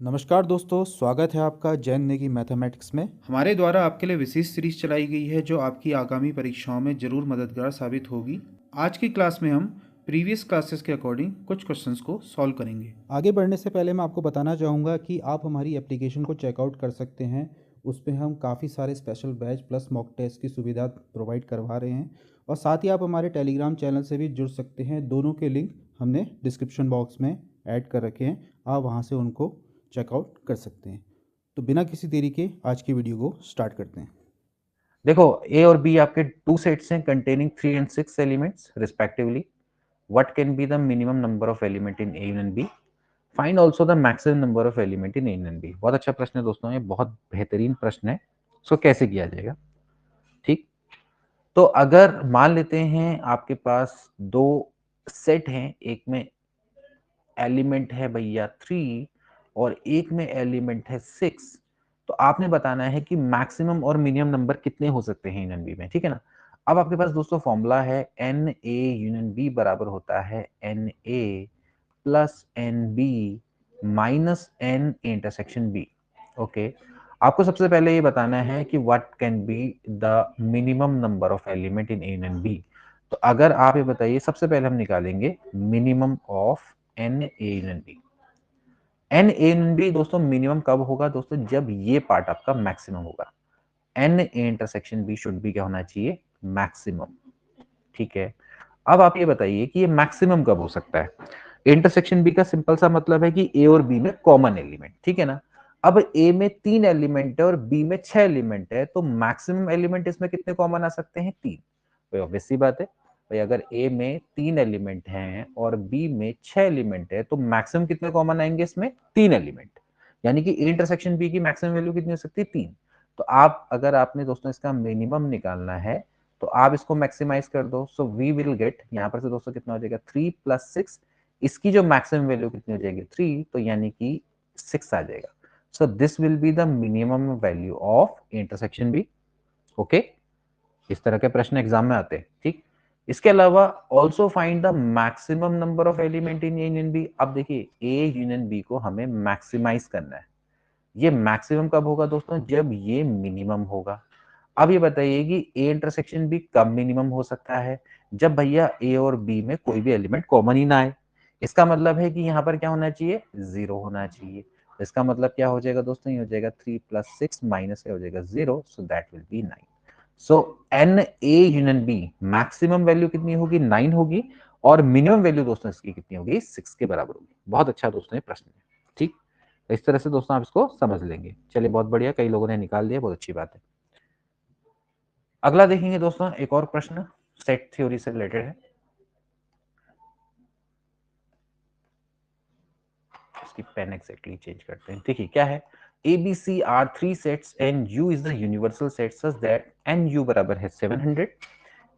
नमस्कार दोस्तों, स्वागत है आपका जैन नेगी मैथमेटिक्स में। हमारे द्वारा आपके लिए विशेष सीरीज चलाई गई है जो आपकी आगामी परीक्षाओं में ज़रूर मददगार साबित होगी। आज की क्लास में हम प्रीवियस क्लासेस के अकॉर्डिंग कुछ क्वेश्चंस को सॉल्व करेंगे। आगे बढ़ने से पहले मैं आपको बताना चाहूँगा कि आप हमारी एप्लीकेशन को चेकआउट कर सकते हैं। उस पर हम काफ़ी सारे special batch plus mock test की सुविधा प्रोवाइड करवा रहे हैं और साथ ही आप हमारे टेलीग्राम चैनल से भी जुड़ सकते हैं। दोनों के लिंक हमने डिस्क्रिप्शन बॉक्स में ऐड कर रखे हैं, आप वहाँ से उनको चेकआउट कर सकते हैं। तो बिना किसी देरी के आज की वीडियो को स्टार्ट करते हैं। देखो, ए और बी आपके टू सेट्स हैं containing 3 and 6 elements respectively. What can be the minimum number of element in A and B? Find also the maximum number of element in A and B. बहुत अच्छा प्रश्न है दोस्तों, ये बहुत बेहतरीन प्रश्न है. इसको कैसे किया जाएगा? ठीक. तो अगर मान लेते हैं आपके पास दो सेट हैं, एक में एलिमेंट है भैया 3 और एक में एलिमेंट है 6, तो आपने बताना है कि मैक्सिमम और मिनिमम नंबर कितने हो सकते हैं इन बी में. ठीक है ना. अब आपके पास दोस्तों फॉर्मूला है एन ए यूनियन बी बराबर होता है n A plus n B minus n intersection B. Okay. आपको सबसे पहले ये बताना है कि what can be the minimum number of element in A and B. तो अगर आप ये बताइए, सबसे पहले हम निकालेंगे minimum of n A and B. N A and B दोस्तों मिनिमम कब होगा दोस्तों? जब ये पार्ट आपका मैक्सिमम होगा. N A intersection B should be क्या होना चाहिए? मैक्सिमम. ठीक है. अब आप ये बताइए कि ये मैक्सिमम कब हो सकता है? इंटरसेक्शन बी का सिंपल सा मतलब है कि ए और बी में कॉमन एलिमेंट. ठीक है ना. अब ए में 3 एलिमेंट है और बी में 6 एलिमेंट है, तो मैक्सिमम एलिमेंट इसमें कितने कॉमन आ सकते हैं? 3. भाई ऑब्वियस सी बात है भाई, अगर ए में 3 एलिमेंट हैं और बी में 6 एलिमेंट है तो मैक्सिमम कितने कॉमन आएंगे इसमें? 3 एलिमेंट. यानी कि इंटरसेक्शन बी की मैक्सिमम वैल्यू कितनी हो सकती है? 3. तो आप अगर आपने दोस्तों इसका मिनिमम निकालना है तो आप इसको मैक्सिमाइज कर दो. सो वी विल गेट, यहां पर से दोस्तों कितना हो जाएगा? 3 प्लस 6. इसकी जो मैक्सिमम वैल्यू कितनी हो जाएगी? 3. तो यानी कि 6 आ जाएगा. So this will be the minimum value of intersection B. Okay. इस तरह के प्रश्न एग्जाम में आते हैं. ठीक. इसके अलावा also find the maximum number of element in A union B. अब देखिए, ए यूनियन बी को हमें मैक्सिमाइज करना है. ये मैक्सिमम कब होगा दोस्तों? जब ये मिनिमम होगा. अब ये बताइए कि ए इंटरसेक्शन बी कब मिनिमम हो सकता है? जब भैया ए और बी में कोई भी एलिमेंट कॉमन ही ना आए. इसका मतलब है कि यहाँ पर क्या होना चाहिए? 0 होना चाहिए. इसका मतलब क्या हो जाएगा दोस्तों? ये हो जाएगा 3 प्लस 6 माइनस हो जाएगा 0, so that will be 9. So n A union B maximum value कितनी होगी? 9 होगी. और मिनिमम वैल्यू दोस्तों इसकी कितनी होगी? 6 के बराबर होगी. बहुत अच्छा दोस्तों ये प्रश्न है. ठीक. इस तरह से दोस्तों आप इसको समझ लेंगे. चलिए, बहुत बढ़िया, कई लोगों ने निकाल दिया, बहुत अच्छी बात है. अगला देखेंगे दोस्तों, एक और प्रश्न सेट थ्योरी से रिलेटेड है. इसकी पेन एक्सैक्टली चेंज करते हैं. देखिए क्या है. ABC are three sets and U is the universal set such that NU बराबर है 700,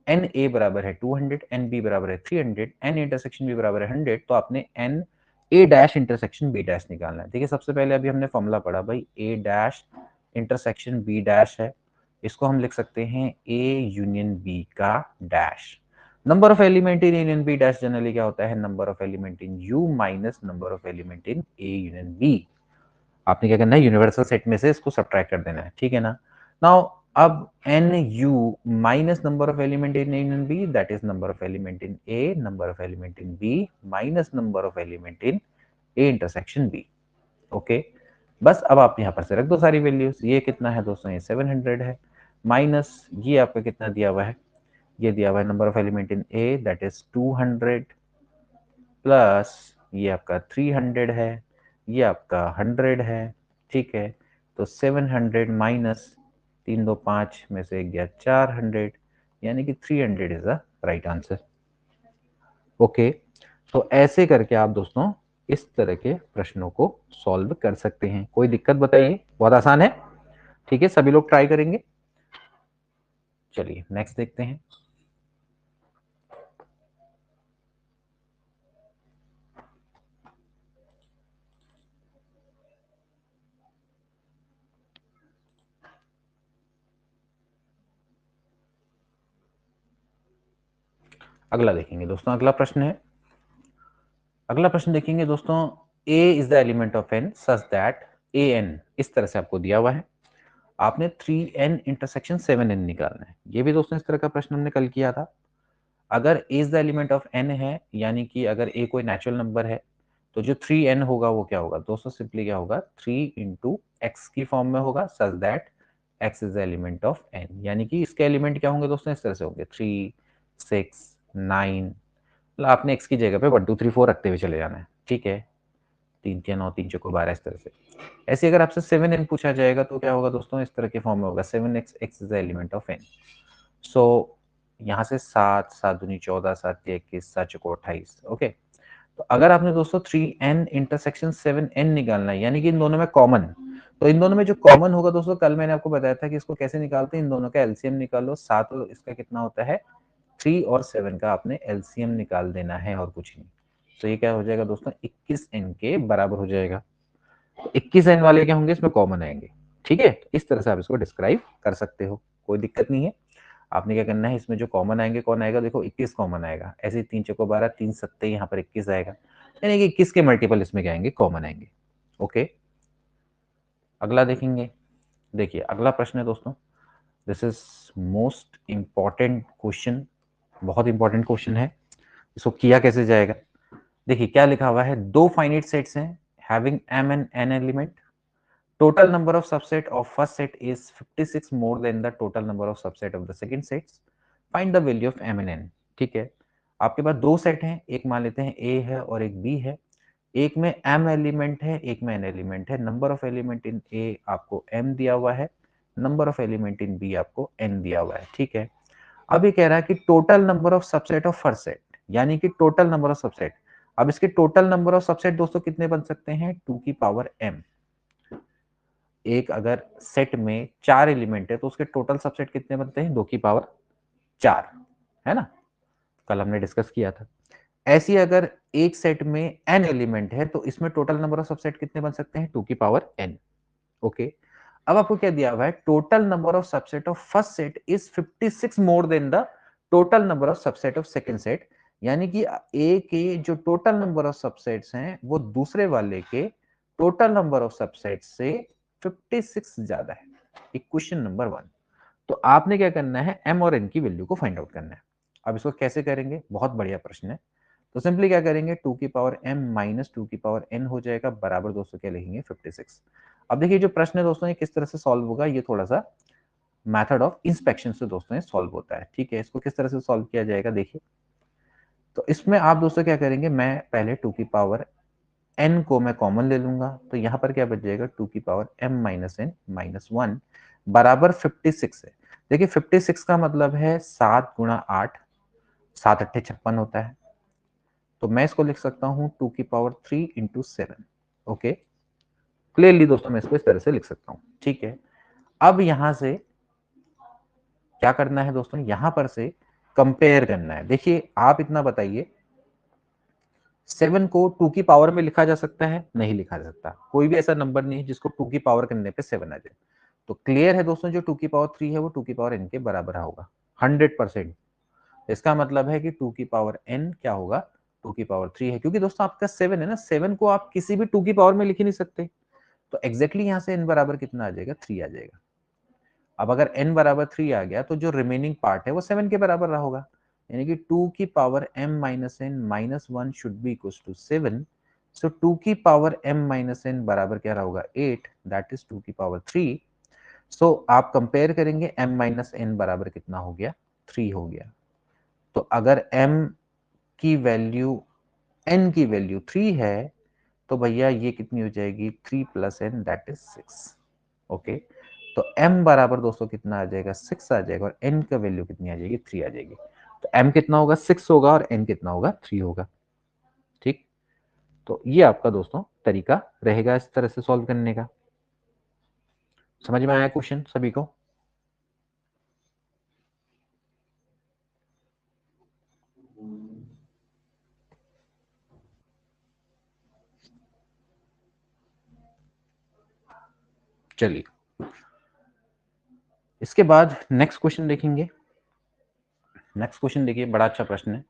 NA बराबर है 200, NB बराबर है 300, N इंटरसेक्शन B बराबर है 100. तो आपने N A dash intersection B dash निकालना है. देखिए सबसे पहले अभी हमने फॉर्मूला पढ़ा भाई, A dash intersection B dash है. इसको हम लिख सकते हैं A यूनियन B का dash. Number of element in union B dash generally क्या होता है? Number of element in U minus number of element in A union B. आपने क्या करना है? यूनिवर्सल सेट में से इसको सब्ट्रैक्ट कर देना है. ठीक है ना. नाउ अब n U minus number of element in union B, that is number of element in A, number of element in B minus number of element in A intersection B. Okay. बस अब आप यहां पर से रख दो सारी वैल्यूज. ये कितना है दोस्तों? ये 700 है. माइनस ये आपका कितना दिया हुआ है? ये दिया हुआ है number of element in A, that is 200, plus ये आपका 300 है, ये आपका 100 है. ठीक है. तो 700 माइनस 3 2 5 में से गया 400, यानी कि 300 is the right answer. Okay. तो ऐसे करके आप दोस्तों इस तरह के प्रश्नों को सॉल्व कर सकते हैं. कोई दिक्कत बताइए, बहुत आसान है. ठीक है, सभी लोग ट्राई करेंगे. चलिए नेक्स्ट देखते हैं. अगला देखेंगे दोस्तों. अगला प्रश्न देखेंगे दोस्तों. A is the element of N such that A N, इस तरह से आपको दिया हुआ है, आपने 3n इंटरसेक्शन 7n निकालना है। ये भी दोस्तों इस तरह का प्रश्न हमने कल किया था। अगर a is the element of n है, यानी कि अगर a कोई नेचुरल नंबर है, तो जो 3n होगा वो क्या होगा दोस्तों, सिंपली क्या होगा 3 इंटू एक्स की फॉर्म में होगा, such that x is the element of n, यानी कि इसके एलिमेंट क्या होंगे दोस्तों, इस तरह से होंगे 3 6 9, मतलब आपने x की जगह पे 1 2 3 4 रखते हुए चले जाना है, ठीक है, 3 3 9 3 चौको 12, इस तरह से। ऐसे अगर आपसे 7n पूछा जाएगा तो क्या होगा दोस्तों, इस तरह के फॉर्म में होगा 7x, x is the element of n। सो यहाँ से 7 7 दूनी 14, 7 21, 7 चौको 28, ओके। तो अगर आपने दोस्तों 3n इंटरसेक्शन 7n निकालना है, यानी कि इन दोनों में कॉमन, तो इन दोनों में जो कॉमन होगा दोस्तों, कल मैंने आपको बताया था कि इसको कैसे निकालते हैं, इन दोनों का एलसीएम निकालो, 7 और इसका कितना होता है 3 और 7 का आपने एलसीएम निकाल देना है और कुछ नहीं। तो ये क्या हो जाएगा दोस्तों, 21n के बराबर हो जाएगा। 21n वाले क्या होंगे, इसमें कॉमन आएंगे, ठीक है। इस तरह से आप इसको डिस्क्राइब कर सकते हो, कोई दिक्कत नहीं है। आपने क्या करना है, इसमें जो कॉमन आएंगे, कौन आएगा, देखो 21 कॉमन आएगा, ऐसे 3 चौको 12, 3 सत्ते, यहाँ पर 21 आएगा, यानी कि 21 के मल्टीपल इसमें क्या आएंगे, कॉमन आएंगे, ओके। अगला देखेंगे, देखिए अगला प्रश्न है दोस्तों, this is most important question, बहुत इंपॉर्टेंट क्वेश्चन है। इसको किया कैसे जाएगा, देखिए क्या लिखा हुआ है, दो फाइनाइट सेट्स हैं having m and n element, total number of subset of first set is 56 more than the total number of subset of the second sets, find the value of m and n। ठीक है, आपके पास दो set हैं, एक मान लेते हैं a है और एक b है, एक में m एलिमेंट है, एक में n एलिमेंट है, number of element in a आपको m दिया हुआ है, number of element in b आपको n दिया हुआ है, ठीक है। अब ये कह रहा है कि total number of subset of first set, यानी कि टोटल नंबर ऑफ सबसेट। अब इसके टोटल नंबर ऑफ सबसेट दोस्तों कितने बन सकते हैं, 2 की पावर m। एक अगर सेट में 4 एलिमेंट है तो उसके टोटल सबसेट कितने बनते हैं, 2 की पावर 4, है ना, कल हमने डिस्कस किया था। ऐसी अगर एक सेट में n एलिमेंट है तो इसमें टोटल नंबर ऑफ सबसेट कितने बन सकते हैं, 2 की पावर n, ओके। अब आपको क्या दिया हुआ है, total number of subset of first set is 56 more than the total number of subset of second set, यानी कि ए के जो टोटल नंबर ऑफ सबसेट्स हैं वो दूसरे वाले के टोटल नंबर ऑफ सबसेट से 56 ज्यादा है, इक्वेशन नंबर 1। तो आपने क्या करना है, m और n की वैल्यू को फाइंड आउट करना है। अब इसको कैसे करेंगे, बहुत बढ़िया प्रश्न है। तो सिंपली क्या करेंगे, 2 की पावर m माइनस 2 की पावर n हो जाएगा, बराबर दोस्तों क्या लिखेंगे 56। अब देखिए जो प्रश्न है दोस्तों ये किस तरह से सॉल्व होगा, ये थोड़ा सा मेथड ऑफ इंस्पेक्शन से दोस्तों ये सॉल्व होता है, ठीक है। इसको किस तरह से सॉल्व किया जाएगा, देखिए तो इसमें आप दोस्तों क्या करेंगे, मैं पहले 2 की पावर n को मैं कॉमन ले लूंगा, तो यहां पर क्या बच जाएगा, 2 की power m minus n minus 1 बराबर 56 है। देखिए 56 का मतलब है 7 गुणा 8, 7 अट्ठे 56 होता है, तो मैं इसको लिख सकता हूं 2 की पावर 3 इंटू 7, ओके। क्लियरली दोस्तों मैं इसको इस तरह से लिख सकता हूं, ठीक है। अब यहां से क्या करना है दोस्तों, यहां पर से कंपेयर करना है। देखिए आप इतना बताइए, 7 को 2 की पावर में लिखा जा सकता है, नहीं लिखा जा सकता, कोई भी ऐसा नंबर नहीं है जिसको 2 की पावर करने पे 7 आ जाए। तो क्लियर है दोस्तों, जो 2 की पावर 3 है वो 2 की पावर n के बराबर होगा 100%। इसका मतलब है कि 2 की पावर n क्या होगा, 2 की पावर 3 है, क्योंकि दोस्तों आपका 7 है ना, 7 को आप किसी भी 2 की पावर में लिख ही नहीं सकते। तो एग्जैक्टली यहां से n बराबर कितना आ जाएगा, 3 आ जाएगा। अब अगर n बराबर 3 आ गया तो जो रिमेनिंग पार्ट है वो 7 के बराबर रहा होगा, यानी कि 2 की power m minus n minus 1 should be equal to 7। So 2 की पावर m माइनस n बराबर क्या रहा होगा, 8, दैट इज 2 की पावर 3। सो आप कंपेयर करेंगे, m माइनस n बराबर कितना हो गया, 3 हो गया। तो अगर m की वैल्यू, n की वैल्यू 3 है, तो भैया ये कितनी हो जाएगी, 3 plus n that is 6, okay. तो m बराबर दोस्तों कितना आ जाएगा, 6 आ जाएगा, और n का वैल्यू कितनी आ जाएगी, 3 आ जाएगी। तो m कितना होगा, 6 होगा, और n कितना होगा, 3 होगा, ठीक। तो ये आपका दोस्तों तरीका रहेगा इस तरह से सॉल्व करने का। समझ में आया क्वेश्चन सभी को? चलिए इसके बाद नेक्स्ट क्वेश्चन देखेंगे। नेक्स्ट क्वेश्चन देखिए, बड़ा अच्छा प्रश्न है।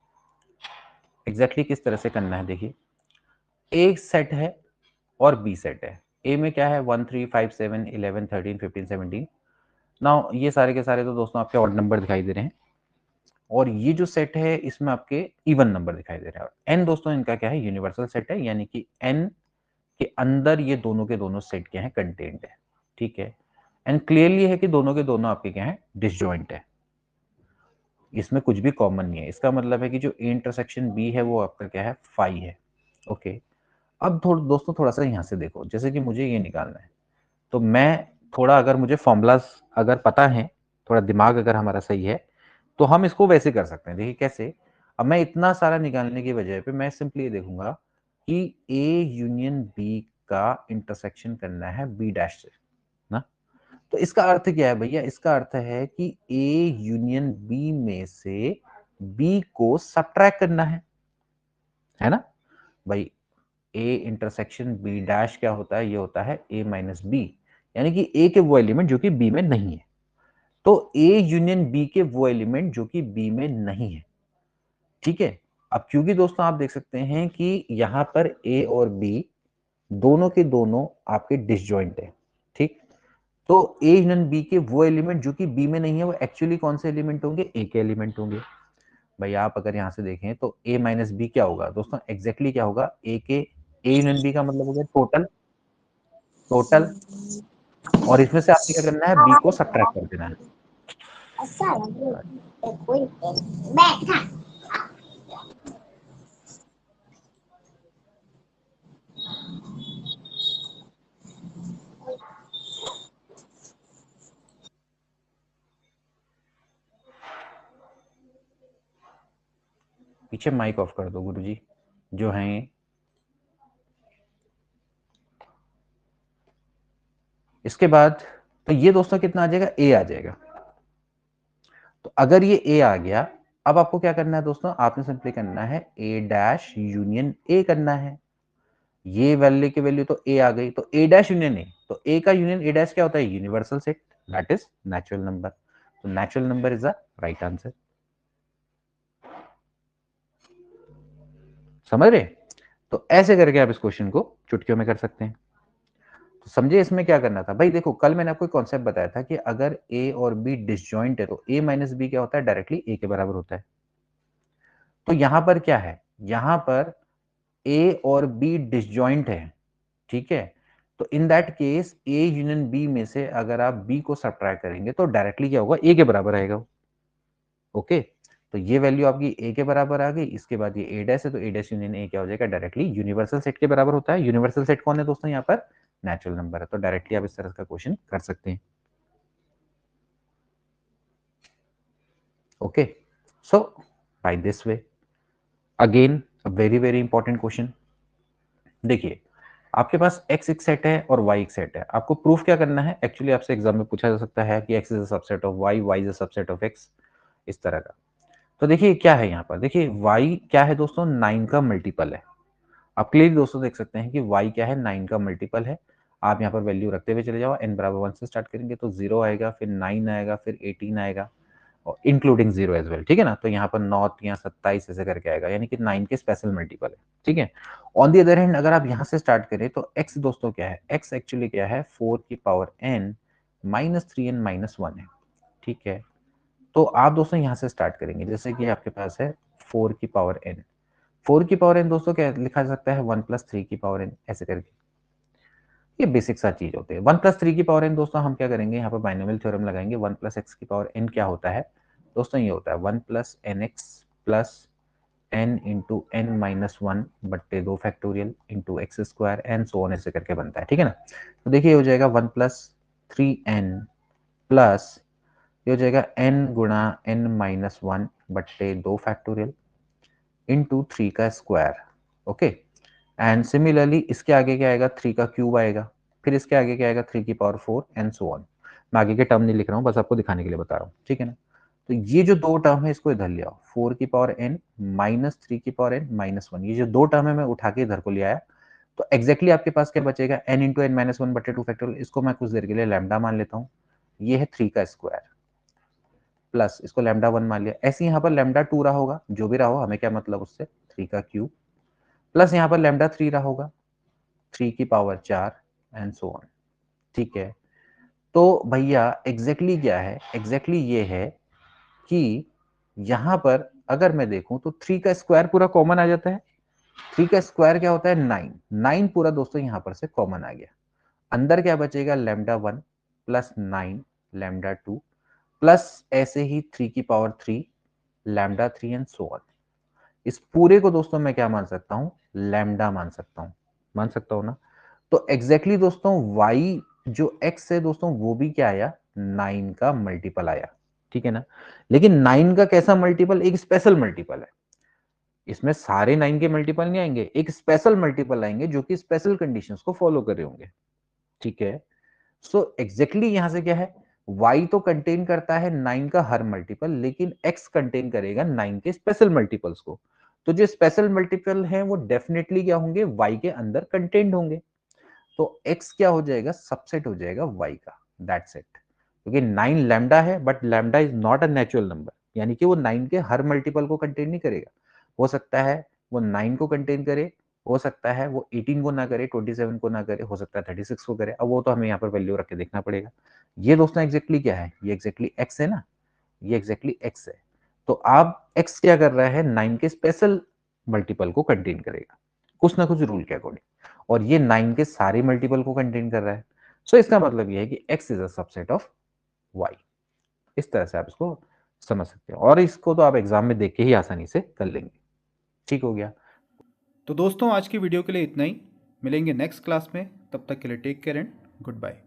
एग्जैक्टली किस तरह से करना है, देखिए एक सेट है और बी सेट है। ए में क्या है 1 3 5 7 11 13 15 17। नाउ ये सारे के सारे तो दोस्तों आपके ऑड नंबर दिखाई दे रहे हैं, और ये जो सेट है इसमें आपके इवन नंबर दिखाई दे रहा है। एन दोस्तों इनका क्या है, यूनिवर्सल सेट है, यानी कि एन के अंदर ये दोनों के दोनों सेट क्या है, कंटेंट है। ठीक है, एंड क्लियरली है कि दोनों के दोनों आपके क्या है, डिसजॉइंट है, इसमें कुछ भी कॉमन नहीं है। इसका मतलब है कि जो ए इंटरसेक्शन बी है वो आपका क्या है, फाई है। ओके, अब दोस्तों थोड़ा सा यहां से देखो, जैसे कि मुझे ये निकालना है, तो मैं थोड़ा, अगर मुझे फॉर्मूलाज अगर पता है, थोड़ा दिमाग अगर हमारा सही है, तो हम इसको वैसे कर सकते हैं। देखिए कैसे, अब मैं इतना सारा निकालने की बजाय पे मैं सिंपली देखूंगा कि ए यूनियन बी का इंटरसेक्शन करना है बी डैश से ना। तो इसका अर्थ क्या है भैया, इसका अर्थ है कि ए यूनियन बी में से बी को सब्ट्रैक्ट करना है ना भाई। ए इंटरसेक्शन बी डैश क्या होता है, ये होता है ए माइनस बी, यानी कि ए के वो एलिमेंट जो कि बी में नहीं है। तो ए यूनियन बी के वो एलिमेंट जो कि बी में नहीं है। ठीक है, अब क्योंकि दोस्तों आप देख सकते हैं कि यहां पर ए और बी दोनों के दोनों आपके डिसजॉइंट है। ठीक, तो ए यूनियन बी के वो एलिमेंट जो कि बी में नहीं है वो एक्चुअली कौन से एलिमेंट होंगे, ए के एलिमेंट होंगे। भाई आप अगर यहां से देखें तो ए माइनस बी क्या होगा दोस्तों, एग्जैक्टली क्या होगा, ए के ए यूनियन बी का मतलब हो गया टोटल, टोटल, और इसमें से आपको क्या करना है, बी को सब्ट्रैक्ट कर देना है। पीछे माइक ऑफ कर दो गुरुजी जो हैं। इसके बाद तो ये दोस्तों कितना आ जाएगा, ए आ जाएगा। तो अगर ये ए आ गया, अब आपको क्या करना है दोस्तों, आपने सिंपली करना है ए डैश यूनियन ए करना है। ये वैल्यू की वैल्यू तो ए आ गई, तो ए डैश यूनियन ए, तो ए का यूनियन ए डैश क्या होता है, universal set, that is natural number. तो natural number is the right answer. समझ रहे, तो ऐसे करके आप इस क्वेश्चन को चुटकियों में कर सकते हैं। तो समझे इसमें क्या करना था भाई। देखो कल मैंने आपको कॉन्सेप्ट बताया था कि अगर ए और बी डिसजॉइंट है तो ए माइनस बी क्या होता है, डायरेक्टली ए के बराबर होता है। तो यहां पर क्या है, यहां पर ए और बी डिसजॉइंट है। ठीक है, तो in that case A union B में से अगर आप बी को सब्ट्रैक्ट करेंगे तो डायरेक्टली क्या होगा, ए के बराबर आएगा। ओके, तो ये वैल्यू आपकी ए के बराबर आ गई। इसके बाद ये ए डैश है, तो ए डैश यूनियन ए क्या हो जाएगा, डायरेक्टली यूनिवर्सल सेट के बराबर होता है। यूनिवर्सल सेट कौन है दोस्तों, यहाँ पर नेचुरल नंबर है। तो डायरेक्टली आप इस तरह का क्वेश्चन कर सकते हैं। Okay, so by this way, again a very very important question. देखिए आपके पास x एक सेट है और y एक सेट है, आपको प्रूफ क्या करना है। एक्चुअली आपसे एग्जाम में पूछा जा सकता है कि x is a subset of y, y is a subset of x, इस तरह का। तो देखिए क्या है यहाँ पर, देखिए y क्या है दोस्तों, 9 का मल्टीपल है। आप क्लियरली दोस्तों देख सकते हैं कि y क्या है, 9 का मल्टीपल है। आप यहाँ पर वैल्यू रखते हुए चले जाओ, n बराबर 1 से स्टार्ट करेंगे तो 0 आएगा, फिर 9 आएगा, फिर 18 आएगा, और इंक्लूडिंग 0 एज वेल। ठीक है ना, तो यहाँ पर 9 या 27 ऐसे करके आएगा, यानी कि 9 के स्पेशल मल्टीपल है। ठीक है, ऑन दी अदर हैंड अगर आप यहाँ से स्टार्ट करें तो x दोस्तों क्या है, x एक्चुअली क्या है, 4 की power n minus 3n minus 1 है। ठीक है, तो आप दोस्तों यहाँ से स्टार्ट करेंगे, जैसे कि आपके पास है 4 की पावर n, 4 की पावर n दोस्तों क्या लिखा जा सकता है, 1 प्लस 3 की पावर n, ऐसे करके। ये बेसिक सा चीज होती है। 1 प्लस 3 की पावर n दोस्तों हम क्या करेंगे, यहाँ पर बाइनोमियल थ्योरम लगाएंगे। 1 प्लस एक्स की पावर n क्या होता है दोस्तों, ये होता है 1 plus n x plus n into n minus 1 बट्टे 2 factorial into x square and so on, ऐसे करके बनता है। ठीक है ना, तो देखिए हो जाएगा 1 प्लस 3n प्लस ये हो जाएगा n गुणा n माइनस 1 बट्टे 2 फैक्टोरियल इंटू 3 का स्क्वायर। ओके, एंड सिमिलरली इसके आगे क्या आएगा, 3 का क्यूब आएगा, फिर इसके आगे क्या आएगा, 3 की पावर 4 एंड सो ऑन। मैं आगे के टर्म नहीं लिख रहा हूँ, बस आपको दिखाने के लिए बता रहा हूँ। ठीक है ना, तो ये जो दो टर्म है इसको इधर ले आओ, 4 की पावर n माइनस 3 की पावर n माइनस 1, ये जो दो टर्म है मैं उठा के इधर को ले आया। तो एक्जैक्टली आपके पास क्या बचेगा, n इंटू एन माइनस 1 बटे 2 फैक्टोरियल, इसको मैं कुछ देर के लिए लैम्डा मान लेता हूँ। ये है 3 का स्क्वायर प्लस इसको लैम्डा 1 मान लिया। ऐसे यहाँ पर लैम्डा 2 रहा होगा, जो भी रहा हो हमें क्या मतलब उससे, 3 का क्यूब प्लस यहाँ पर लैम्डा 3 रहा होगा 3 की पावर 4 एंड सो ऑन। ठीक है, तो भैया एग्जैक्टली क्या है, एग्जैक्टली ये है कि यहां पर अगर मैं देखूं तो 3 का स्क्वायर पूरा कॉमन आ जाता है। 3 का स्क्वायर क्या होता है, 9। 9 पूरा दोस्तों यहां पर से कॉमन आ गया। अंदर क्या बचेगा, लैम्डा 1 प्लस 9 लैम्डा 2 प्लस ऐसे ही 3 की power 3 lambda 3 and so on. इस पूरे को दोस्तों मैं क्या मान सकता हूं, लैम्डा मान सकता हूं, मान सकता हूं ना। तो एग्जैक्टली दोस्तों y जो x है दोस्तों वो भी क्या आया, 9 का मल्टीपल आया। ठीक है ना, लेकिन 9 का कैसा मल्टीपल, एक स्पेशल मल्टीपल है। इसमें सारे 9 के मल्टीपल नहीं आएंगे, एक स्पेशल मल्टीपल आएंगे जो कि स्पेशल कंडीशंस को फॉलो कर रहे होंगे। ठीक है, सो एग्जैक्टली यहां से क्या है, y तो कंटेन करता है 9 का हर मल्टीपल, लेकिन x कंटेन करेगा 9 के स्पेशल मल्टीपल्स को। तो जो स्पेशल मल्टीपल है वो डेफिनेटली क्या होंगे, y के अंदर कंटेन्ड होंगे। तो x क्या हो जाएगा, सबसेट हो जाएगा y का, दैट्स इट। क्योंकि 9 लैम्डा है, but lambda is not a natural number, यानी कि वो 9 के हर मल्टीपल को कंटेन नहीं करेगा। हो सकता है वो 9 को कंटेन करे, हो सकता है वो 18 को ना करे, 27 को ना करे, हो सकता है 36 को करे। अब वो तो हमें यहाँ पर वैल्यू रख के देखना पड़ेगा। ये दोस्तों एग्जैक्टली क्या है, ये एग्जैक्टली x है ना, ये एग्जैक्टली x है। तो आप x क्या कर रहा है, 9 के स्पेशल मल्टीपल को कंटेन करेगा कुछ ना कुछ रूल के अकॉर्डिंग, और ये 9 के सारे मल्टीपल को कंटेन कर रहा है। सो इसका मतलब ये है कि x is a subset of y। इस तरह से आप इसको समझ सकते हो, और इसको तो आप एग्जाम में देख के ही आसानी से कर लेंगे। ठीक हो गया। तो दोस्तों आज की वीडियो के लिए इतना ही। मिलेंगे नेक्स्ट क्लास में, तब तक के लिए take care and good bye.